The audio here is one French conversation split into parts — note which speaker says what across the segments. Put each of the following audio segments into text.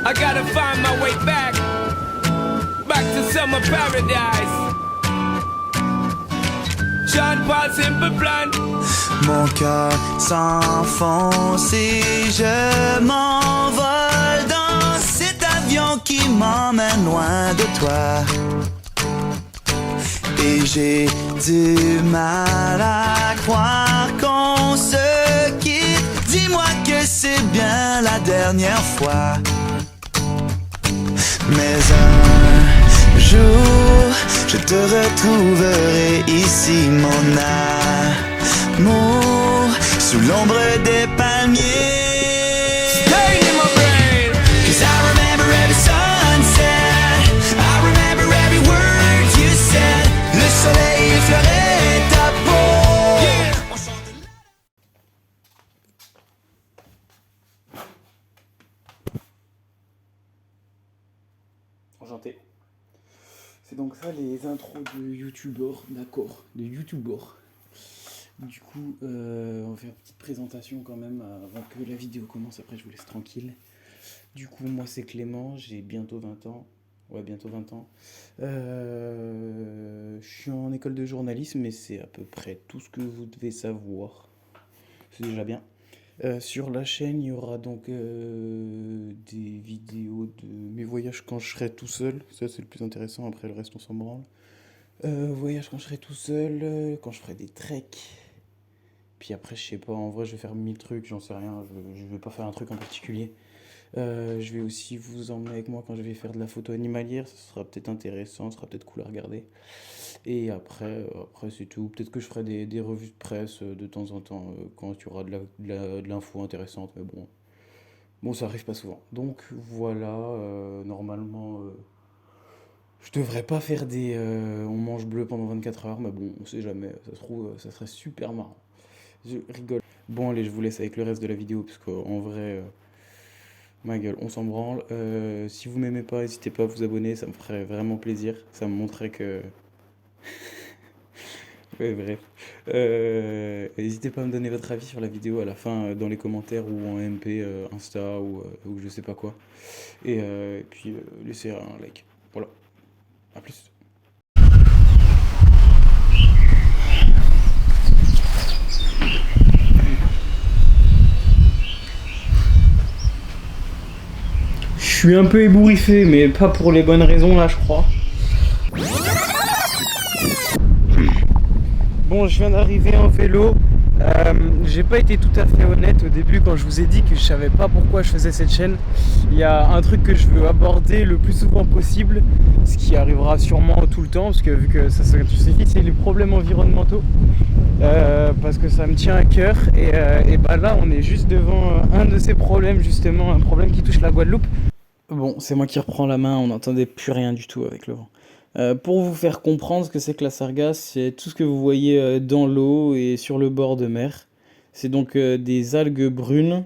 Speaker 1: I gotta find my way back to summer paradise. John Paul Simple Plan.
Speaker 2: Mon cœur s'enfonce et je m'envole dans cet avion qui m'emmène loin de toi. Et j'ai du mal à croire qu'on se quitte. Dis-moi que c'est bien la dernière fois. Mais un jour, je te retrouverai ici, mon amour, sous l'ombre des palmiers.
Speaker 1: Stay in my brain.
Speaker 2: 'Cause I remember every sunset, I remember every word you said. Le soleil effleurait ta peau.
Speaker 1: Yeah.
Speaker 3: Enchanté. C'est donc ça les intros de youtubeurs, d'accord, de youtubeurs. Du coup, on va faire une petite présentation quand même avant que la vidéo commence, après je vous laisse tranquille. Du coup, moi c'est Clément, j'ai bientôt 20 ans. Ouais, bientôt 20 ans. Je suis en école de journalisme, mais c'est à peu près tout ce que vous devez savoir. C'est déjà bien. Sur la chaîne, il y aura donc des vidéos de mes voyages quand je serai tout seul. Ça, c'est le plus intéressant. Après, le reste, on s'en branle. Voyage quand je serai tout seul, quand je ferai des treks. Puis après, je sais pas, en vrai, je vais faire 1000 trucs, j'en sais rien. Je vais pas faire un truc en particulier. Je vais aussi vous emmener avec moi quand je vais faire de la photo animalière. Ça sera peut-être intéressant, ça sera peut-être cool à regarder. Et après c'est tout. Peut-être que je ferai des revues de presse de temps en temps quand il y aura de l'info intéressante. Mais bon, ça arrive pas souvent. Donc voilà, normalement, je devrais pas faire des on mange bleu pendant 24 heures. Mais bon, on sait jamais. Ça se trouve, ça serait super marrant. Je rigole. Bon, allez, je vous laisse avec le reste de la vidéo parce qu'en vrai. Ma gueule, on s'en branle. Si vous m'aimez pas, n'hésitez pas à vous abonner, ça me ferait vraiment plaisir. Ça me montrerait que. Ouais, bref. N'hésitez pas à me donner votre avis sur la vidéo à la fin dans les commentaires ou en MP, Insta ou je sais pas quoi. Et puis laissez un like. Voilà. À plus. Je suis un peu ébouriffé, mais pas pour les bonnes raisons là, je crois. Bon, je viens d'arriver en vélo. J'ai pas été tout à fait honnête au début quand je vous ai dit que je savais pas pourquoi je faisais cette chaîne. Il y a un truc que je veux aborder le plus souvent possible, ce qui arrivera sûrement tout le temps, parce que vu que ça se vite, c'est les problèmes environnementaux. Parce que ça me tient à cœur et bah là on est juste devant un de ces problèmes, justement un problème qui touche la Guadeloupe. Bon, c'est moi qui reprends la main, on n'entendait plus rien du tout avec le vent. Pour vous faire comprendre ce que c'est que la sargasse, c'est tout ce que vous voyez dans l'eau et sur le bord de mer. C'est donc des algues brunes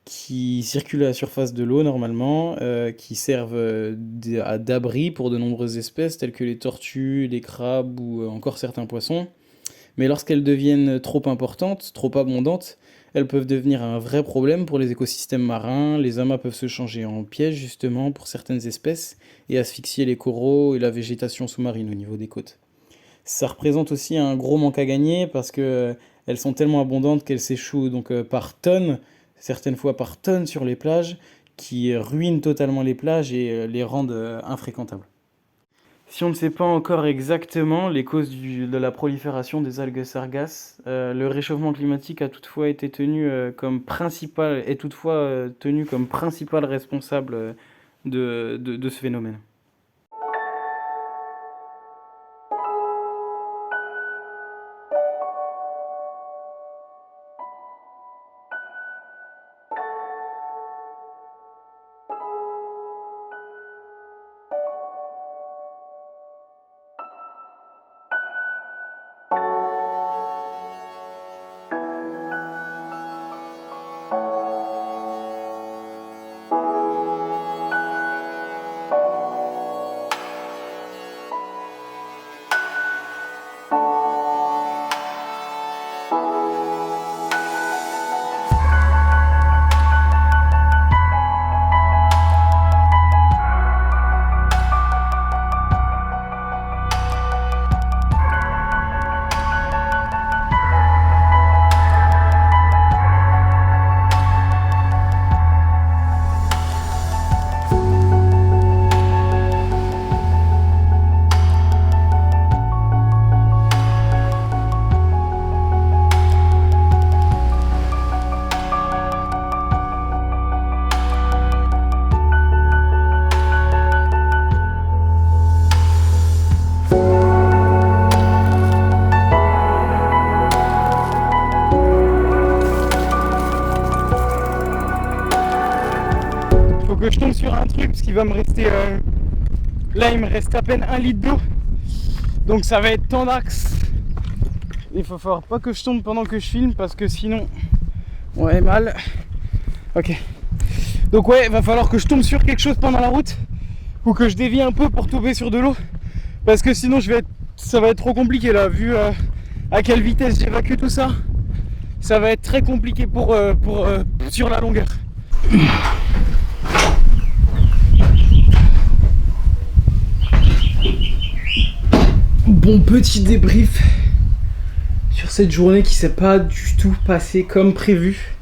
Speaker 3: qui circulent à la surface de l'eau normalement, qui servent d'abri pour de nombreuses espèces telles que les tortues, les crabes ou encore certains poissons. Mais lorsqu'elles deviennent trop importantes, trop abondantes, elles peuvent devenir un vrai problème pour les écosystèmes marins. Les amas peuvent se changer en pièges justement pour certaines espèces et asphyxier les coraux et la végétation sous-marine au niveau des côtes. Ça représente aussi un gros manque à gagner parce que elles sont tellement abondantes qu'elles s'échouent donc par tonnes, certaines fois par tonnes sur les plages, qui ruinent totalement les plages et les rendent infréquentables. Si on ne sait pas encore exactement les causes de la prolifération des algues sargasses, le réchauffement climatique a toutefois été tenu comme principal, est toutefois tenu comme principal responsable de ce phénomène. que je tombe sur un truc parce qu'il va me rester... Là il me reste à peine 1 litre d'eau. Donc ça va être temps d'axe. Il faut falloir pas que je tombe pendant que je filme parce que sinon on va mal. Ok. Donc ouais, il va falloir que je tombe sur quelque chose pendant la route ou que je dévie un peu pour tomber sur de l'eau parce que sinon ça va être trop compliqué là, vu à quelle vitesse j'évacue tout ça. Ça va être très compliqué pour sur la longueur. Bon, petit débrief sur cette journée qui s'est pas du tout passée comme prévu.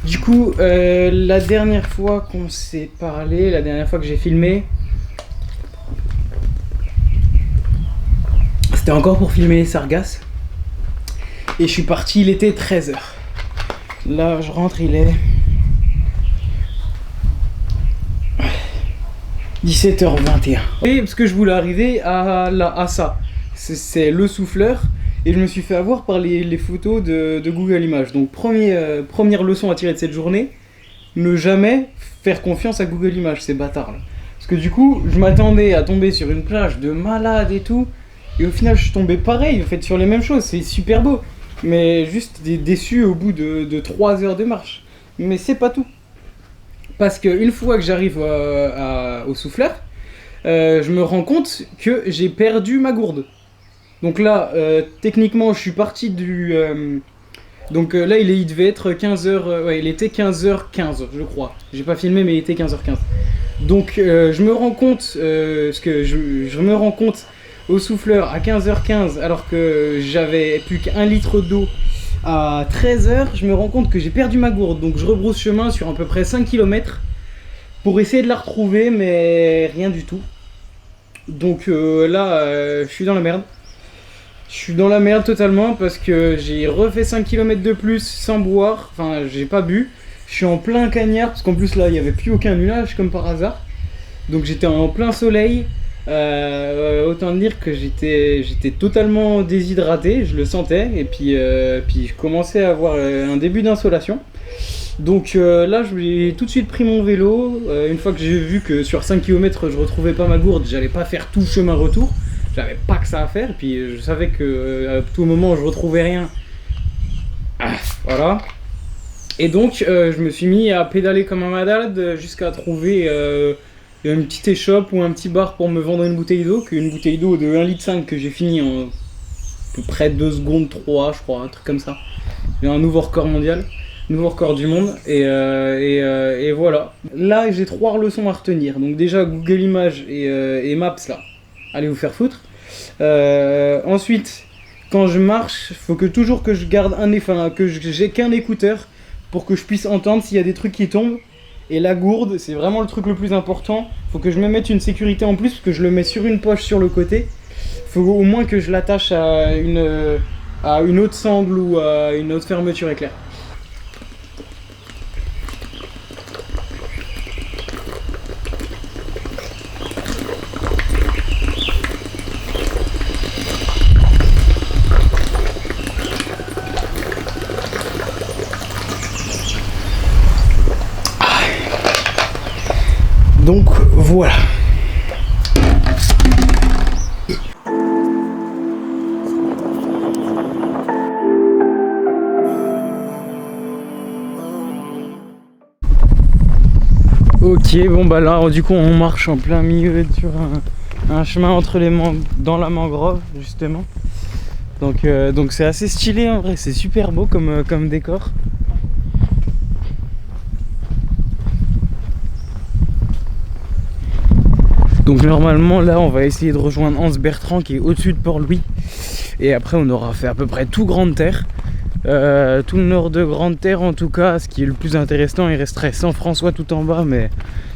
Speaker 3: Du coup, la dernière fois qu'on s'est parlé, la dernière fois que j'ai filmé, c'était encore pour filmer les sargasses. Et je suis parti, il était 13h. Là, je rentre, il est 17h21. Et parce que je voulais arriver à ça. C'est le souffleur. Et je me suis fait avoir par les photos de Google Images. Donc première leçon à tirer de cette journée, ne jamais faire confiance à Google Images, ces bâtards là. Parce que du coup, je m'attendais à tomber sur une plage de malades et tout. Et au final, je suis tombé pareil, en fait, sur les mêmes choses. C'est super beau. Mais juste déçu au bout de 3 heures de marche. Mais c'est pas tout. Parce qu'une fois que j'arrive au souffleur, je me rends compte que j'ai perdu ma gourde. Donc là, techniquement, je suis parti du... donc là, il devait être 15h... ouais, il était 15h15, je crois. J'ai pas filmé, mais il était 15h15. Donc, je me rends compte... parce que je me rends compte au souffleur à 15h15, alors que j'avais plus qu'1 litre d'eau à 13h. Je me rends compte que j'ai perdu ma gourde. Donc, je rebrousse chemin sur à peu près 5 km pour essayer de la retrouver, mais rien du tout. Donc là, je suis dans la merde. Je suis dans la merde totalement parce que j'ai refait 5 km de plus sans boire, enfin j'ai pas bu. Je suis en plein cagnard parce qu'en plus là il n'y avait plus aucun nuage comme par hasard. Donc j'étais en plein soleil, autant dire que j'étais totalement déshydraté, je le sentais. Et puis je commençais à avoir un début d'insolation. Donc là j'ai tout de suite pris mon vélo, une fois que j'ai vu que sur 5 km je retrouvais pas ma gourde, j'allais pas faire tout le chemin retour. J'avais pas que ça à faire, et puis je savais que à tout moment je retrouvais rien. Voilà. Et donc je me suis mis à pédaler comme un malade jusqu'à trouver une petite échoppe ou un petit bar pour me vendre une bouteille d'eau, une bouteille d'eau de 1,5 litre que j'ai fini en à peu près 2 secondes 3, je crois, un truc comme ça. J'ai un nouveau record mondial, nouveau record du monde, et voilà. Là j'ai 3 leçons à retenir. Donc déjà Google Images et Maps là. Allez vous faire foutre. Ensuite, quand je marche, faut que toujours que je garde que j'ai qu'un écouteur pour que je puisse entendre s'il y a des trucs qui tombent. Et la gourde, c'est vraiment le truc le plus important. Faut que je me mette une sécurité en plus parce que je le mets sur une poche sur le côté. Faut au moins que je l'attache à une autre sangle ou à une autre fermeture éclair. Donc voilà. Ok, bon bah là du coup on marche en plein milieu sur un chemin entre dans la mangrove justement. Donc c'est assez stylé en vrai, c'est super beau comme décor. Donc normalement là on va essayer de rejoindre Anse Bertrand qui est au-dessus de Port-Louis. Et après on aura fait à peu près tout Grande Terre. Tout le nord de Grande Terre en tout cas. Ce qui est le plus intéressant, il resterait Saint-François tout en bas. Mais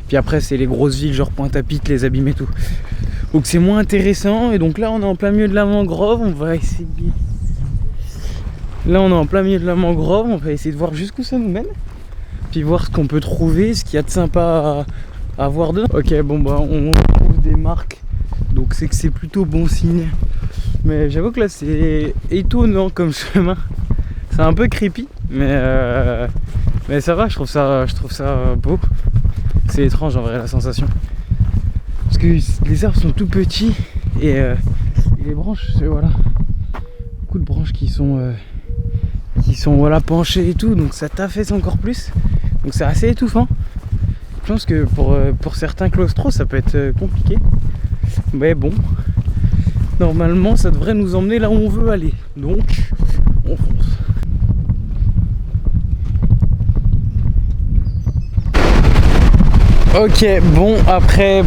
Speaker 3: puis après c'est les grosses villes genre Pointe-à-Pitre, les Abîmes et tout. Donc c'est moins intéressant. Et donc là on est en plein milieu de la mangrove. On va essayer... Là on est en plein milieu de la mangrove. On va essayer de voir jusqu'où ça nous mène. Puis voir ce qu'on peut trouver, ce qu'il y a de sympa à voir dedans. Ok, bon bah on trouve des marques, donc c'est que c'est plutôt bon signe. Mais j'avoue que là c'est étonnant comme chemin. C'est un peu creepy, mais ça va, je trouve ça beau. C'est étrange en vrai la sensation. Parce que les arbres sont tout petits et les branches, voilà. Beaucoup de branches qui sont voilà, penchées et tout, donc ça t'affaisse encore plus. Donc c'est assez étouffant. Je pense que pour certains claustros ça peut être compliqué. Mais bon, normalement ça devrait nous emmener là où on veut aller. Donc on fonce. Ok, bon, après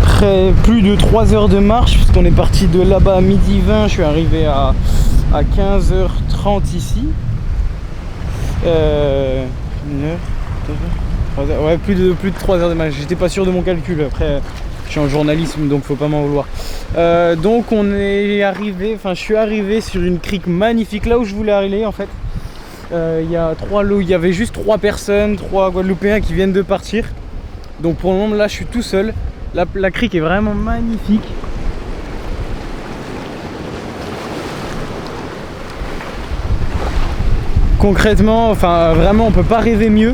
Speaker 3: plus de 3 heures de marche, puisqu'on est parti de là-bas à 12h20, je suis arrivé à 15h30 ici. 1 heure, 3 heures, ouais, plus de 3 heures de marche. J'étais pas sûr de mon calcul, après je suis en journalisme donc faut pas m'en vouloir. Donc je suis arrivé sur une crique magnifique, là où je voulais aller en fait. Il y avait juste 3 personnes, 3 Guadeloupéens qui viennent de partir. Donc pour le moment là je suis tout seul. La crique est vraiment magnifique. Concrètement, enfin vraiment on peut pas rêver mieux.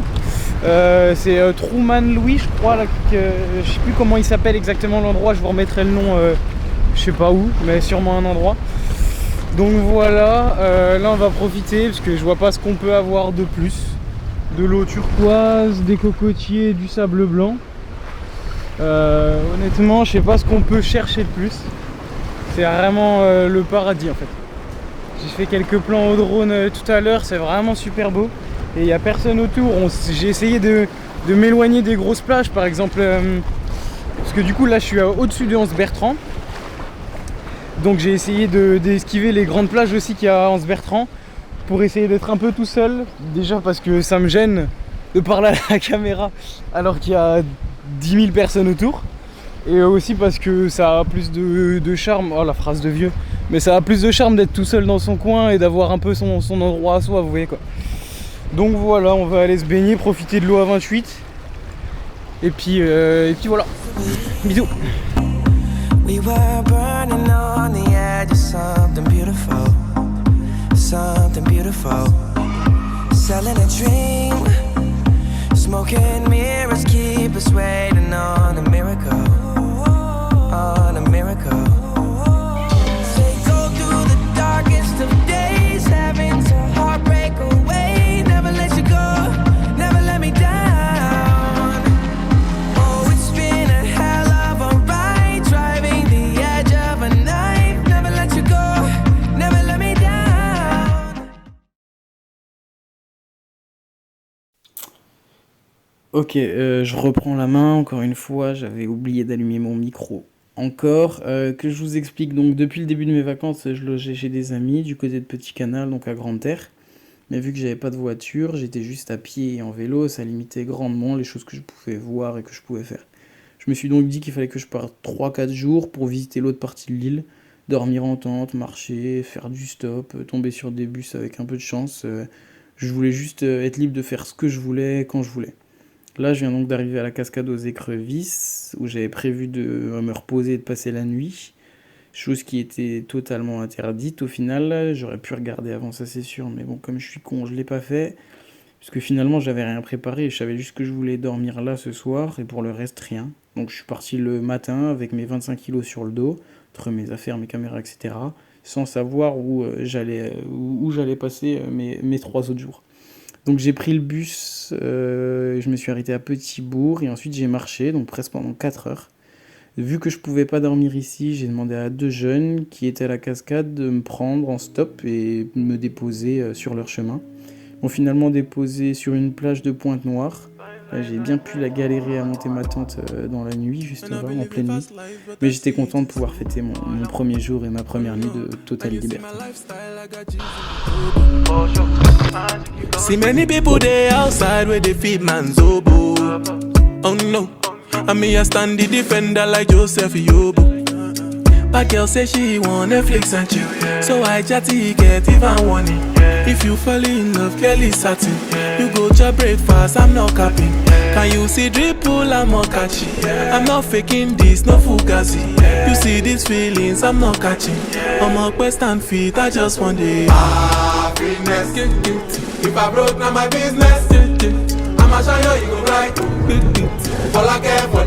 Speaker 3: C'est Truman Louis je crois, je sais plus comment il s'appelle exactement l'endroit, je vous remettrai le nom je sais pas où, mais sûrement un endroit. Donc voilà, là on va profiter parce que je vois pas ce qu'on peut avoir de plus. De l'eau turquoise, des cocotiers, du sable blanc. Honnêtement, je sais pas ce qu'on peut chercher de plus. C'est vraiment le paradis en fait. J'ai fait quelques plans au drone tout à l'heure, c'est vraiment super beau. Et il n'y a personne autour. J'ai essayé de m'éloigner des grosses plages par exemple. Parce que du coup là je suis au-dessus de Anse-Bertrand. Donc j'ai essayé d'esquiver les grandes plages aussi qu'il y a à Anse-Bertrand. Pour essayer d'être un peu tout seul, déjà parce que ça me gêne de parler à la caméra alors qu'il y a 10 000 personnes autour, et aussi parce que ça a plus de charme, oh la phrase de vieux, mais ça a plus de charme d'être tout seul dans son coin et d'avoir un peu son endroit à soi, vous voyez quoi. Donc voilà, on va aller se baigner, profiter de l'eau à 28, et puis voilà, bisous.
Speaker 4: We were burning on the edge of something beautiful. Something beautiful, selling a dream. Smoking mirrors keep us waiting on a miracle, on a miracle. They go through the darkest of days, having to heartbreak away. Never let you go, never let me down. Oh, it's been a hell of a ride, driving the edge of a knife. Never let you go, never let me down.
Speaker 3: Ok, je reprends la main, encore une fois, j'avais oublié d'allumer mon micro. Encore, que je vous explique, donc depuis le début de mes vacances, je logeais chez des amis du côté de Petit Canal, donc à Grande-Terre. Mais vu que j'avais pas de voiture, j'étais juste à pied et en vélo, ça limitait grandement les choses que je pouvais voir et que je pouvais faire. Je me suis donc dit qu'il fallait que je parte 3-4 jours pour visiter l'autre partie de l'île, dormir en tente, marcher, faire du stop, tomber sur des bus avec un peu de chance. Je voulais juste être libre de faire ce que je voulais, quand je voulais. Là, je viens donc d'arriver à la cascade aux Écrevisses, où j'avais prévu de me reposer et de passer la nuit. Chose qui était totalement interdite au final. J'aurais pu regarder avant, ça c'est sûr, mais bon, comme je suis con, je l'ai pas fait. Parce que finalement, j'avais rien préparé. Je savais juste que je voulais dormir là ce soir, et pour le reste, rien. Donc je suis parti le matin avec mes 25 kilos sur le dos, entre mes affaires, mes caméras, etc. Sans savoir où j'allais passer mes 3 autres jours. Donc j'ai pris le bus, je me suis arrêté à Petit-Bourg et ensuite j'ai marché, donc presque pendant 4 heures. Vu que je pouvais pas dormir ici, j'ai demandé à 2 jeunes qui étaient à la cascade de me prendre en stop et me déposer sur leur chemin. Ils m'ont finalement déposé sur une plage de Pointe-Noire. Là, j'ai bien pu la galérer à monter ma tente dans la nuit, juste là, en pleine nuit. Mais j'étais content de pouvoir fêter mon premier jour et ma première nuit de totale liberté.
Speaker 5: See many people there outside where they feed man's oboe. Oh no, I mean I stand the defender like Joseph Yobo. But girl say she want Netflix and chill, so I chatty get even warning. If you fall in love, girl is satin. You go to breakfast, I'm not capping. Can you see dripple, I'm not catching. I'm not faking this, no fugazi. You see these feelings, I'm not catching. I'm a quest and feet, I just want it. Happiness. If I broke, now my business. I'ma show you, you go right. All I care for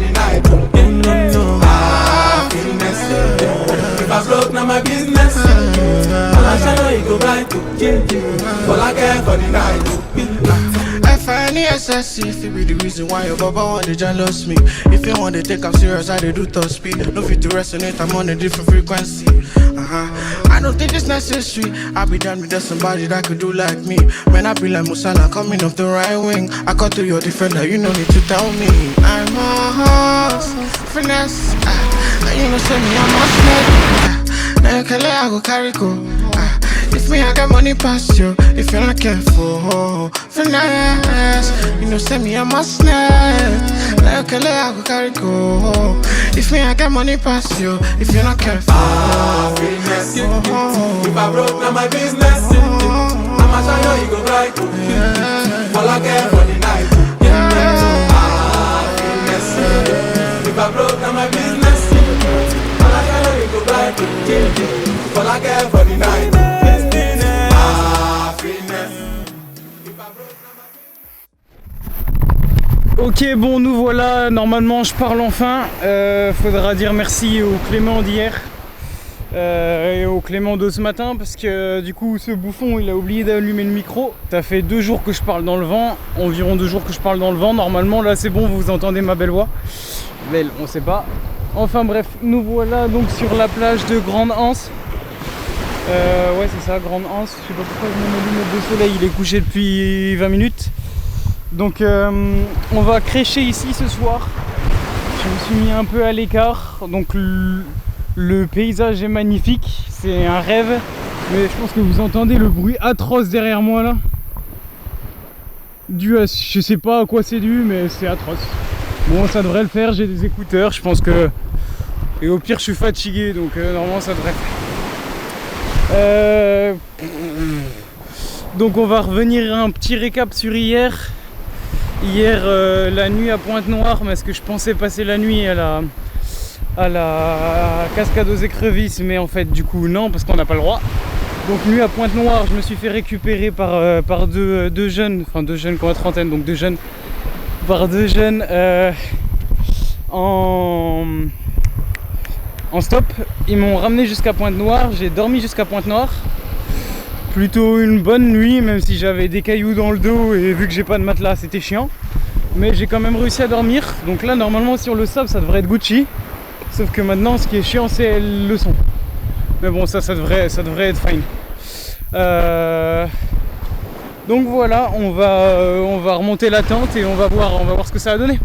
Speaker 5: All I care for the night.
Speaker 6: FNESS, if it be the reason why your baba want to jealous me. If you want to take up serious, I do top speed. No fit to resonate, I'm on a different frequency. I don't think it's necessary. I'll be done with just somebody that could do like me. Man, I be like Musala coming off the right wing. I cut to your defender, you no need to tell me. I'm a horse, finesse. You know, send me, I'm a snake. Now you can let I go carry go. If me, I got money past you. If you're not careful, finesse. You know, send me, I'm a snake. Now you can let I go carry go. If me, I got money past you. If you're not careful,
Speaker 5: Finesse. If I broke, now my business. I'ma show you, you go right. All I care for the night. Finesse. If I broke, now my business. All I show you, you go right. All I care for the night.
Speaker 3: Ok, bon, nous voilà, normalement je parle enfin. Faudra dire merci au Clément d'hier et au Clément de ce matin parce que du coup ce bouffon il a oublié d'allumer le micro. Ça fait 2 jours que je parle dans le vent, environ 2 jours que je parle dans le vent. Normalement là c'est bon, vous entendez ma belle voix. Belle, on sait pas. Enfin bref, nous voilà donc sur la plage de Grande-Anse. Ouais c'est ça, Grande-Anse. Je sais pas pourquoi je mets mes lunettes de soleil, il est couché depuis 20 minutes. Donc on va crécher ici ce soir. Je me suis mis un peu à l'écart. Donc le paysage est magnifique. C'est un rêve. Mais je pense que vous entendez le bruit atroce derrière moi là. Dû à, je sais pas à quoi c'est dû, mais c'est atroce. Bon, ça devrait le faire. J'ai des écouteurs. Je pense que... Et au pire je suis fatigué. Donc normalement ça devrait le faire. Donc on va revenir un petit récap sur hier. Hier la nuit à Pointe-Noire, parce que je pensais passer la nuit à la cascade aux écrevisses, mais en fait du coup non, parce qu'on n'a pas le droit. Donc nuit à Pointe-Noire, je me suis fait récupérer par deux jeunes, enfin 2 jeunes qui ont la trentaine, donc 2 jeunes, par 2 jeunes en stop. Ils m'ont ramené jusqu'à Pointe-Noire, j'ai dormi jusqu'à Pointe-Noire. Plutôt une bonne nuit, même si j'avais des cailloux dans le dos et vu que j'ai pas de matelas c'était chiant. Mais j'ai quand même réussi à dormir. Donc là normalement sur le sable ça devrait être Gucci. Sauf que maintenant ce qui est chiant c'est le son. Mais bon ça devrait être fine. Donc voilà, on va remonter la tente et on va voir ce que ça a donné.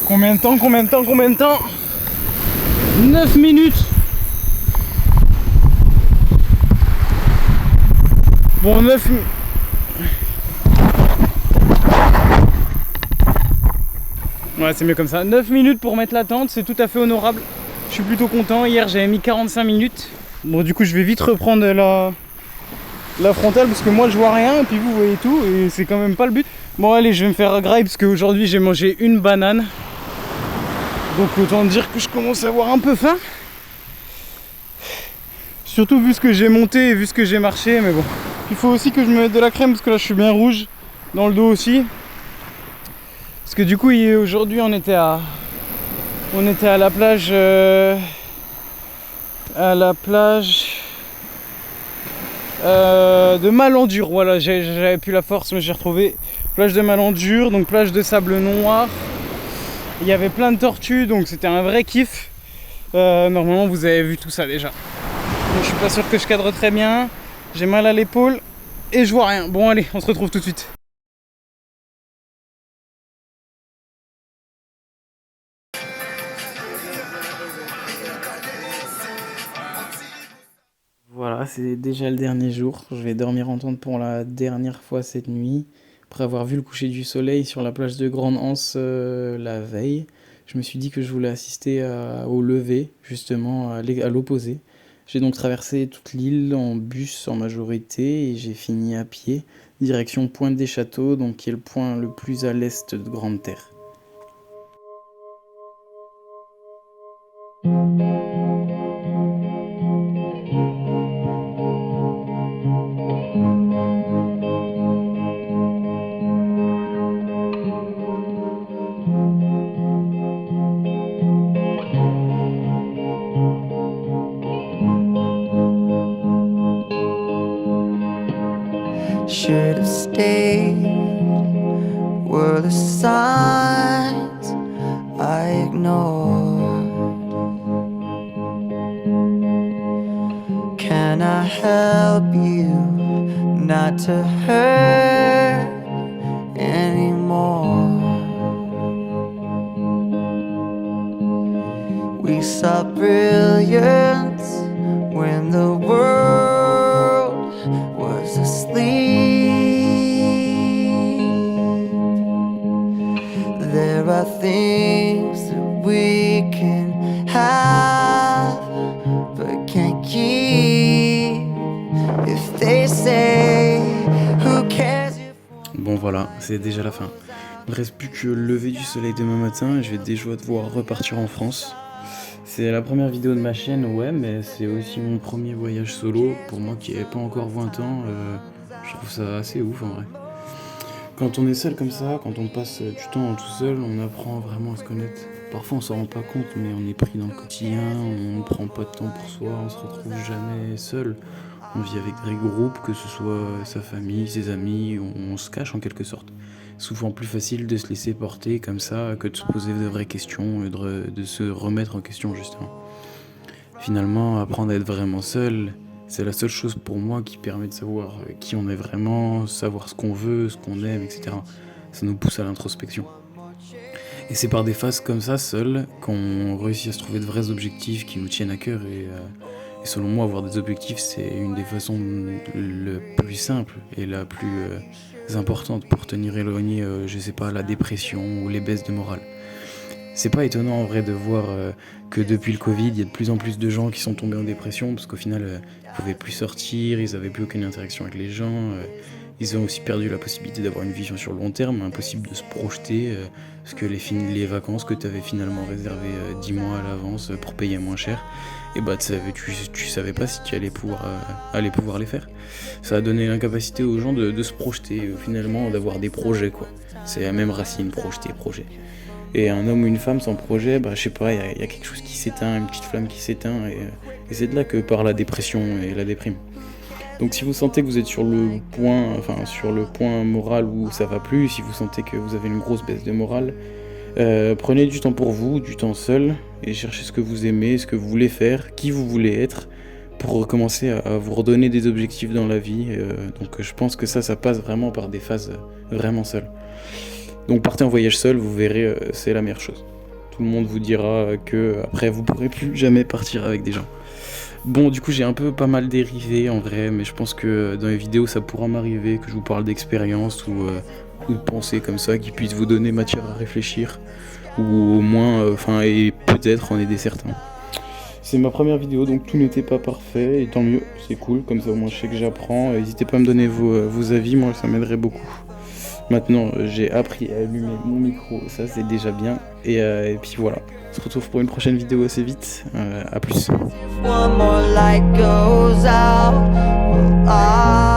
Speaker 3: Combien de temps 9 minutes. Bon, 9 minutes. Ouais, c'est mieux comme ça. 9 minutes pour mettre la tente, c'est tout à fait honorable. Je suis plutôt content. Hier, j'avais mis 45 minutes. Bon, du coup, je vais vite reprendre la frontale parce que moi, je vois rien et puis vous voyez tout et c'est quand même pas le but. Bon, allez, je vais me faire graille parce qu'aujourd'hui, j'ai mangé une banane. Donc autant dire que je commence à avoir un peu faim. Surtout vu ce que j'ai monté et vu ce que j'ai marché, mais bon. Il faut aussi que je me mette de la crème parce que là je suis bien rouge dans le dos aussi. Parce que du coup aujourd'hui on était à la plage de Malandure. Voilà, j'avais plus la force mais j'ai retrouvé plage de Malandure, donc plage de sable noir. Il y avait plein de tortues, donc c'était un vrai kiff. Normalement, vous avez vu tout ça déjà. Donc, je suis pas sûr que je cadre très bien. J'ai mal à l'épaule et je vois rien. Bon, allez, on se retrouve tout de suite. Voilà, c'est déjà le dernier jour. Je vais dormir en tente pour la dernière fois cette nuit. Après avoir vu le coucher du soleil sur la plage de Grande-Anse la veille, je me suis dit que je voulais assister au lever, justement à l'opposé. J'ai donc traversé toute l'île en bus en majorité et j'ai fini à pied, direction Pointe des Châteaux, donc qui est le point le plus à l'est de Grande-Terre.
Speaker 2: stayed were the signs I ignored. Can I help you not to hurt anymore? We saw brilliance when the world was asleep. There are things that we can have but can't keep. If they say who cares if...
Speaker 3: Bon voilà, c'est déjà la fin. Il ne reste plus que le lever du soleil demain matin et je vais déjà devoir repartir en France. C'est la première vidéo de ma chaîne, ouais, mais c'est aussi mon premier voyage solo. Pour moi qui n'avais pas encore 20 ans, je trouve ça assez ouf en vrai. Quand on est seul comme ça, quand on passe du temps tout seul, on apprend vraiment à se connaître. Parfois on s'en rend pas compte, mais on est pris dans le quotidien, on ne prend pas de temps pour soi, on se retrouve jamais seul. On vit avec des groupes, que ce soit sa famille, ses amis, on se cache en quelque sorte. Souvent plus facile de se laisser porter comme ça que de se poser de vraies questions et de se remettre en question justement. Finalement, apprendre à être vraiment seul, c'est la seule chose pour moi qui permet de savoir qui on est vraiment, savoir ce qu'on veut, ce qu'on aime, etc. Ça nous pousse à l'introspection. Et c'est par des phases comme ça, seul, qu'on réussit à se trouver de vrais objectifs qui nous tiennent à cœur. Et selon moi, avoir des objectifs, c'est une des façons le plus simple et la plus importante pour tenir éloigné, je sais pas, la dépression ou les baisses de morale. C'est pas étonnant en vrai de voir que depuis le Covid, il y a de plus en plus de gens qui sont tombés en dépression parce qu'au final, ils pouvaient plus sortir, ils avaient plus aucune interaction avec les gens. Ils ont aussi perdu la possibilité d'avoir une vision sur le long terme, impossible de se projeter, parce que les vacances que tu avais finalement réservées 10 mois à l'avance pour payer moins cher, et bah tu savais pas si tu allais pouvoir les faire. Ça a donné l'incapacité aux gens de se projeter, finalement d'avoir des projets quoi. C'est la même racine, projeter, projet. Et un homme ou une femme sans projet, bah je sais pas, il y a quelque chose qui s'éteint, une petite flamme qui s'éteint, et c'est de là que part la dépression et la déprime. Donc si vous sentez que vous êtes sur le point moral où ça va plus, si vous sentez que vous avez une grosse baisse de morale, prenez du temps pour vous, du temps seul, et cherchez ce que vous aimez, ce que vous voulez faire, qui vous voulez être, pour commencer à vous redonner des objectifs dans la vie. Donc je pense que ça passe vraiment par des phases vraiment seules. Donc partez en voyage seul, vous verrez, c'est la meilleure chose. Tout le monde vous dira que après vous pourrez plus jamais partir avec des gens. Bon, du coup, j'ai un peu pas mal dérivé en vrai, mais je pense que dans les vidéos, ça pourra m'arriver que je vous parle d'expérience ou de pensées comme ça qui puissent vous donner matière à réfléchir, ou au moins, et peut-être en aider certains. C'est ma première vidéo, donc tout n'était pas parfait, et tant mieux, c'est cool, comme ça au moins je sais que j'apprends. N'hésitez pas à me donner vos avis, moi ça m'aiderait beaucoup. Maintenant, j'ai appris à allumer mon micro, ça c'est déjà bien, et puis voilà. On se retrouve pour une prochaine vidéo assez vite, à plus.
Speaker 2: One more light goes out, well,